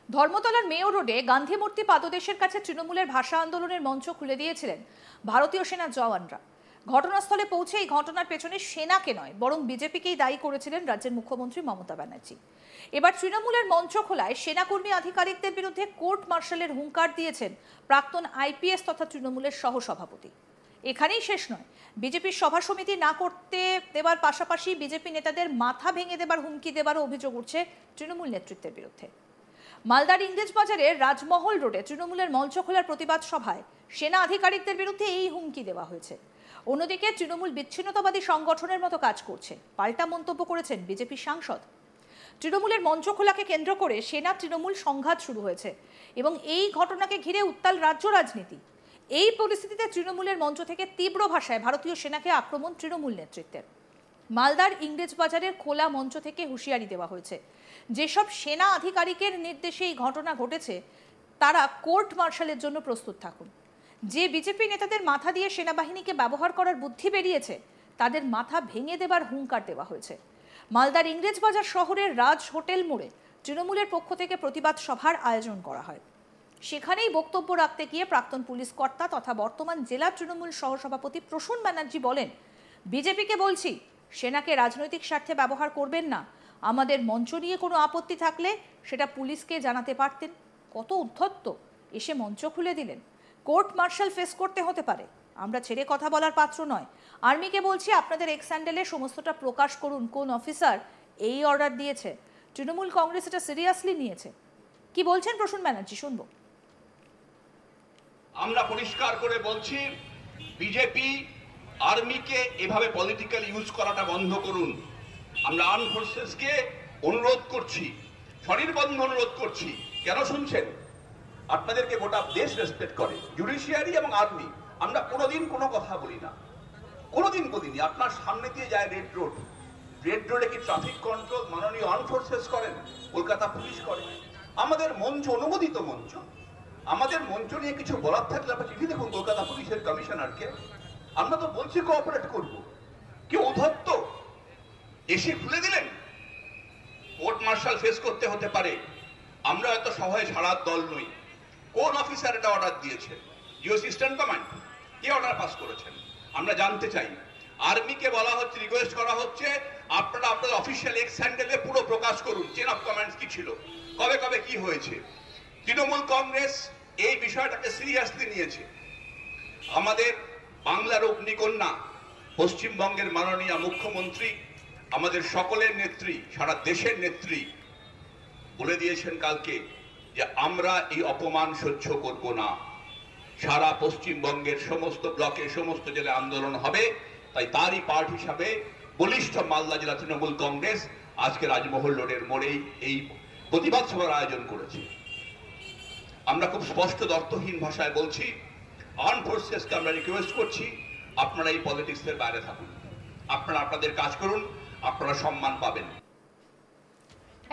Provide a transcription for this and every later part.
ধর্মতলার mayor রোডে গান্ধী মূর্তি পাদদেশের কাছে তৃণমূলের ভাষা আন্দোলনের মঞ্চ খুলে দিয়েছিলেন ভারতীয় সেনার জওয়ানরা। ঘটনাস্থলে পৌঁছে এই ঘটনার পেছনে সেনাকে নয় বরং বিজেপিকেই দায়ী করেছিলেন রাজ্যের মুখ্যমন্ত্রী মমতা ব্যানার্জি। এবার তৃণমূলের মঞ্চ খোলায় সেনাকর্মী আধিকারিকদের বিরুদ্ধে কোর্ট মার্শালের হুঙ্কার দিয়েছেন প্রাক্তন আইপিএস তথা তৃণমূলের সহসভাপতি। এখানেই শেষ নয়, বিজেপির সভা সমিতি না করতে দেবার পাশাপাশি বিজেপি নেতাদের মাথা ভেঙে দেবার হুমকি দেবারও অভিযোগ উঠছে তৃণমূল নেতৃত্বের বিরুদ্ধে। মালদার ইংরেজবাজারে রাজমহল রোডে তৃণমূলের মঞ্চ খোলার প্রতিবাদ সভায় সেনা আধিকারিকদের বিরুদ্ধে এই হুমকি দেওয়া হয়েছে। অন্যদিকে তৃণমূল বিচ্ছিন্নতাবাদী সংগঠনের মতো কাজ করছে, পাল্টা মন্তব্য করেছেন বিজেপি সাংসদ। তৃণমূলের মঞ্চ খোলাকে কেন্দ্র করে সেনা তৃণমূল সংঘাত শুরু হয়েছে এবং এই ঘটনাকে ঘিরে উত্তাল রাজ্য রাজনীতি। এই পরিস্থিতিতে তৃণমূলের মঞ্চ থেকে তীব্র ভাষায় ভারতীয় সেনাকে আক্রমণ তৃণমূল নেতৃত্বের। মালদার ইংরেজবাজারের খোলা মঞ্চ থেকে হুঁশিয়ারি দেওয়া হয়েছে, যেসব সেনা আধিকারিকের নির্দেশে এই ঘটনা ঘটেছে তারা কোর্ট মার্শালের জন্য প্রস্তুত থাকুন। যে বিজেপি নেতাদের মাথা দিয়ে সেনাবাহিনীকে ব্যবহার করার বুদ্ধি বেরিয়েছে তাদের মাথা ভেঙে দেবার হুঙ্কার দেওয়া হয়েছে। মালদার ইংরেজবাজার শহরের রাজ হোটেল মোড়ে তৃণমূলের পক্ষ থেকে প্রতিবাদ সভার আয়োজন করা হয়। সেখানেই বক্তব্য রাখতে গিয়ে প্রাক্তন পুলিশ কর্তা তথা বর্তমান জেলা তৃণমূল সহসভাপতি প্রসূন ব্যানার্জি বলেন, বিজেপিকে বলছি, সেনাকে রাজনৈতিক স্বার্থে ব্যবহার করবেন না। আমাদের মঞ্চ নিয়ে কোনো আপত্তি থাকলে সেটা পুলিশকে জানাতে পারতেন। কত উদ্ধত্ত, এসে মঞ্চ খুলে দিলেন। কোর্ট মার্শাল ফেস করতে হতে পারে, আমরা ছেড়ে কথা বলার পাত্র নয়। আর্মিকে বলছি, আপনাদের এক্স হ্যান্ডেলে সমস্তটা প্রকাশ করুন কোন অফিসার এই অর্ডার দিয়েছে। তৃণমূল কংগ্রেস এটা সিরিয়াসলি নিয়েছে। কি বলছেন প্রসূন ব্যানার্জি, শুনবো। আমরা পরিষ্কার করে বলছি, বিজেপি আর্মিকে এভাবে পলিটিক্যাল ইউজ করাটা বন্ধ করুন। আমরা আর্ম ফোর্সেসকে অনুরোধ করছি, স্বনির্বন্ধ অনুরোধ করছি। কেন শুনছেন? আপনাদেরকে গোটা দেশ রেসপেক্ট করে, জুডিশিয়ারি এবং আর্মি। আমরা কোনোদিন কোনো কথা বলি না, কোনোদিন বলিনি। আপনার সামনে দিয়ে যায় রেড রোড, রেড রোডে কি ট্রাফিক কন্ট্রোল মাননীয় আর্ম ফোর্সেস করেন? কলকাতা পুলিশ করে। আমাদের মঞ্চ অনুমোদিত মঞ্চ, আমাদের মঞ্চ নিয়ে কিছু বলার থাকলে আপনার চিঠি দেখুন কলকাতা পুলিশের কমিশনারকে। আমরা তো বলছি কোঅপারেট করব। কি উদ্ধত্ত, এসে খুলে দিলেন। কোর্ট মার্শাল ফেস করতে হতে পারে। আমরা হয়তো সভায় ছাড়ার দল নই। কোন অফিসার এটা অর্ডার দিয়েছে? জিও সিস্টেম কমান্ড কে অর্ডার পাস করেছেন? আমরা জানতে চাই। আর্মিকে বলা হচ্ছে, রিকোয়েস্ট করা হচ্ছে, আপনারা আপনাদের অফিসিয়াল এক্স হ্যান্ডেলে পুরো প্রকাশ করুন চেন অফ কমান্ডস কি ছিল, কবে কবে কি হয়েছে। তৃণমূল কংগ্রেস এই বিষয়টাকে সিরিয়াসলি নিয়েছে। আমাদের বাংলার অগ্নিকন্যা পশ্চিমবঙ্গের মাননীয় মুখ্যমন্ত্রী, আমাদের সকলের নেত্রী, সারা দেশের নেত্রী বলে দিয়েছেন কালকে যে আমরা এই অপমান সহ্য করব না। সারা পশ্চিমবঙ্গের সমস্ত ব্লকে, সমস্ত জেলায় আন্দোলন হবে। তাই তারই পার্ট হিসাবে বলিষ্ঠ মালদা জেলা তৃণমূল কংগ্রেস আজকে রাজমহল রোডের মোড়েই এই প্রতিবাদ সভার আয়োজন করেছে। আমরা খুব স্পষ্ট দর্থহীন ভাষায় বলছি, আর্ম ফোর্সেসকে আমরা রিকোয়েস্ট করছি, আপনারা এই পলিটিক্সের বাইরে থাকুন, আপনারা আপনাদের কাজ করুন, আপনারা সম্মান পাবেন।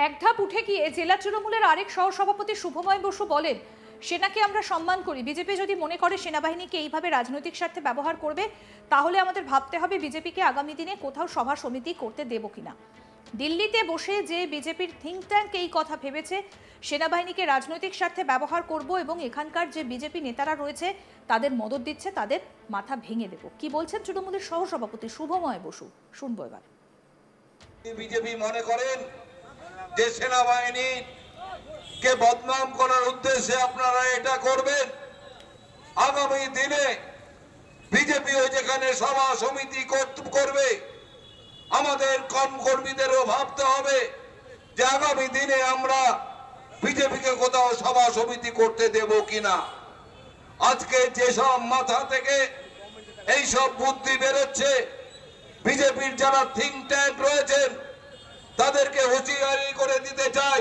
এক ধাপ উঠে গিয়ে জেলা তৃণমূলের আরেক সহসভাপতি শুভময় বসু বলেন, সেনাকে আমরা সম্মান করি। বিজেপি যদি মনে করে সেনাবাহিনীকে এইভাবে রাজনৈতিক স্বার্থে ব্যবহার করবে, তাহলে আমাদের ভাবতে হবে বিজেপিকে আগামী দিনে কোথাও সভা সমিতি করতে দেব কিনা। দিল্লিতে বসে যে বিজেপির থিঙ্ক ট্যাঙ্ক এই কথা ভেবেছে সেনাবাহিনীকে রাজনৈতিক স্বার্থে ব্যবহার করব এবং এখানকার যে বিজেপি নেতারা রয়েছে তাদের মদত দিচ্ছে, তাদের মাথা ভেঙে দেব। কি বলছেন তৃণমূলের সহসভাপতি শুভময় বসু, শুনবো এবার। বিজেপি মনে করেন যে সেনাবাহিনীকে বদনাম করার উদ্দেশ্যে আপনারা এটা করবেন, আগামী দিনে বিজেপিও যেখানে সভা সমিতি করবে, আমাদের কর্মীদেরও ভাবতে হবে যে আগামী দিনে আমরা বিজেপিকে কোথাও সভা সমিতি করতে দেব কিনা। আজকে যেসব মাথা থেকে এইসব বুদ্ধি বেরোচ্ছে, বিজেপির যারা থিঙ্ক ট্যাঙ্ক রয়েছেন তাদেরকে হুঁশিয়ারি করে দিতে চাই।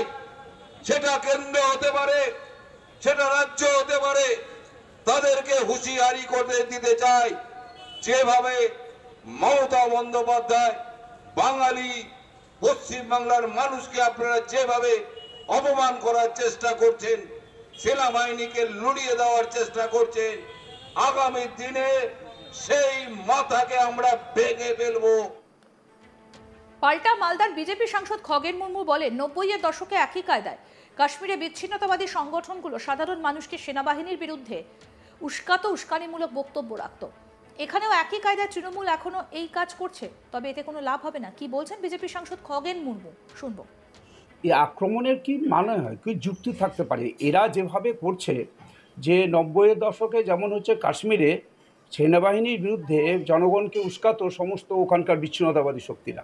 সেটা কেন্দ্র হতে পারে, সেটা রাজ্য হতে পারে, তাদেরকে হুঁশিয়ারি করে দিতে চাই। যেভাবে মমতা বন্দ্যোপাধ্যায় বাঙালি পশ্চিমবাংলার মানুষকে আপনারা যেভাবে অপমান করার চেষ্টা করছেন, সেনাবাহিনীকে লুড়িয়ে দেওয়ার চেষ্টা করছেন, আগামী দিনে সেই মাথাকে আমরা ভেঙে ফেলবো। পাল্টা মালদার বিজেপি সাংসদ খগেন মুর্মু বলেন, ৯০-এর দশকে একই কায়দায় কাশ্মীরে বিচ্ছিন্নতাবাদী সংগঠনগুলো সাধারণ মানুষকে সেনাবাহিনীর বিরুদ্ধে উস্কানিমূলক বক্তব্য রাখত। এখানেও একই কায়দায় তৃণমূল এখনো এই কাজ করছে, তবে এতে কোনো লাভ হবে না। কি বলছেন বিজেপি সাংসদ খগেন মুর্মু, শুনবো। এই আক্রমণের কি মানে হয়, কি যুক্তি থাকতে পারে? এরা যেভাবে করছে, যে 90-এর দশকে যেমন হচ্ছে কাশ্মীরে সেনাবাহিনীর বিরুদ্ধে জনগণকে উস্কাতো সমস্ত ওখানকার বিচ্ছিন্নতাবাদী শক্তিরা,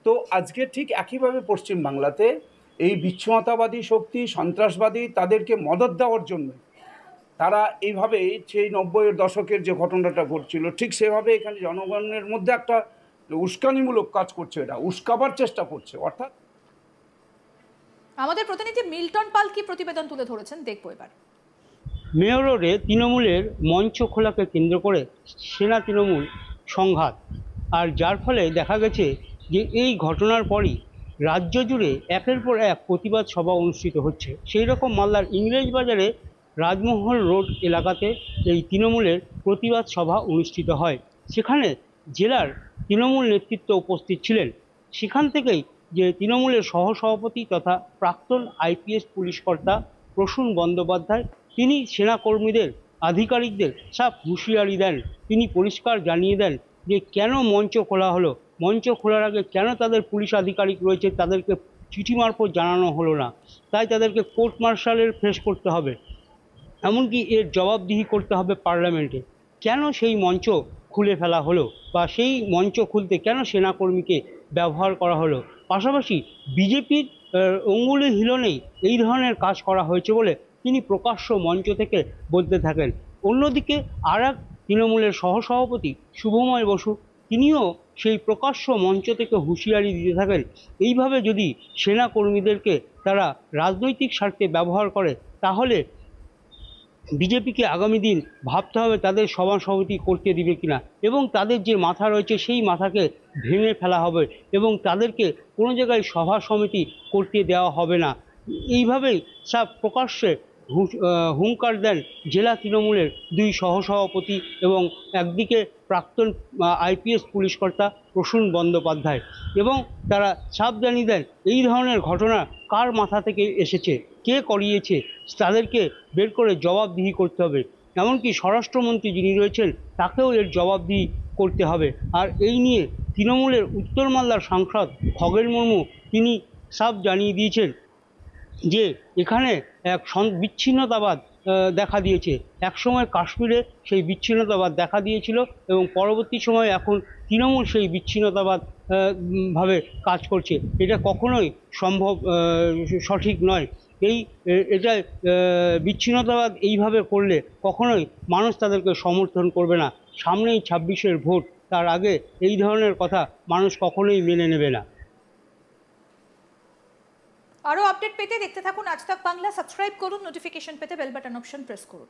তো আজকে ঠিক একইভাবে পশ্চিমবাংলাতে এই বিচ্ছিন্নতাবাদী শক্তি, সন্ত্রাসবাদী, তাদেরকে মদত দেওয়ার জন্য তারা এইভাবে সেই 90-এর দশকের যে ঘটনাটা ঘটছিল ঠিক সেভাবে এখানে জনগণের মধ্যে একটা উস্কানিমূলক কাজ করছে, এরা উস্কাবার চেষ্টা করছে। অর্থাৎ আমাদের প্রতিনিধি মিল্টন পাল কি প্রতিবেদন তুলে ধরেছেন, দেখবো এবার। মেয়র রোডে তৃণমূলের মঞ্চ খোলাকে কেন্দ্র করে সেনা তৃণমূল সংঘাত, আর যার ফলে দেখা গেছে যে এই ঘটনার পরই রাজ্য জুড়ে একের পর এক প্রতিবাদ সভা অনুষ্ঠিত হচ্ছে। সেই রকম মালদার ইংরেজবাজারে রাজমহল রোড এলাকাতে এই তৃণমূলের প্রতিবাদ সভা অনুষ্ঠিত হয়। সেখানে জেলার তৃণমূল নেতৃত্ব উপস্থিত ছিলেন। সেখান থেকেই যে তৃণমূলের সহসভাপতি তথা প্রাক্তন আইপিএস পুলিশ কর্তা প্রসূন বন্দ্যোপাধ্যায়, তিনি সেনাকর্মীদের, আধিকারিকদের সব হুঁশিয়ারি দেন। তিনি পরিষ্কার জানিয়ে দেন যে কেন মঞ্চ খোলা হলো, মঞ্চ খোলার আগে কেন তাদের পুলিশ আধিকারিক রয়েছে তাদেরকে চিঠি মারফত জানানো হলো না, তাই তাদেরকে কোর্ট মার্শালের ফেস করতে হবে, এমনকি এর জবাবদিহি করতে হবে পার্লামেন্টে। কেন সেই মঞ্চ খুলে ফেলা হলো বা সেই মঞ্চ খুলতে কেন সেনাকর্মীকে ব্যবহার করা হলো? পাশাপাশি বিজেপির অঙ্গুলি হিলনেই এই ধরনের কাজ করা হয়েছে বলে তিনি প্রকাশ্য মঞ্চ থেকে বলতে থাকেন। অন্যদিকে আর এক তৃণমূলের সহসভাপতি শুভময় বসু, তিনিও সেই প্রকাশ্য মঞ্চ থেকে হুঁশিয়ারি দিতে থাকেন, এইভাবে যদি সেনাকর্মীদেরকে তারা রাজনৈতিক স্বার্থে ব্যবহার করে তাহলে বিজেপিকে আগামী দিন ভাবতে হবে তাদের সভা সমিতি করতে দিবে কিনা, এবং তাদের যে মাথা রয়েছে সেই মাথাকে ভেঙে ফেলা হবে এবং তাদেরকে কোনো জায়গায় সভা সমিতি করতে দেওয়া হবে না। এইভাবেই সব প্রকাশ্যে হুঙ্কার দেন জেলা তৃণমূলের দুই সহসভাপতি এবং একদিকে প্রাক্তন আইপিএস পুলিশ কর্তা প্রসূন বন্দ্যোপাধ্যায়, এবং তারা সাপ জানিয়ে দেন এই ধরনের ঘটনা কার মাথা থেকে এসেছে, কে করিয়েছে, তাদেরকে বের করে জবাবদিহি করতে হবে। এমনকি স্বরাষ্ট্রমন্ত্রী যিনি রয়েছেন তাকেও এর জবাবদিহি করতে হবে। আর এই নিয়ে তৃণমূলের উত্তর মালদার সাংসদ খগেন মুর্মু তিনি সাপ জানিয়ে দিয়েছেন যে এখানে এক বিচ্ছিন্নতাবাদ দেখা দিয়েছে। একসময় কাশ্মীরে সেই বিচ্ছিন্নতাবাদ দেখা দিয়েছিল এবং পরবর্তী সময়ে এখন তৃণমূল সেই বিচ্ছিন্নতাবাদ ভাবে কাজ করছে। এটা কখনোই সঠিক নয়। এটা বিচ্ছিন্নতাবাদ এইভাবে করলে কখনোই মানুষ তাদেরকে সমর্থন করবে না। সামনেই 26-এর ভোট, তার আগে এই ধরনের কথা মানুষ কখনোই মেনে নেবে না। আরো আপডেট পেতে দেখতে থাকুন আজ তাক বাংলা, সাবস্ক্রাইব করুন, নোটিফিকেশন পেতে বেল বাটন অপশন প্রেস করুন।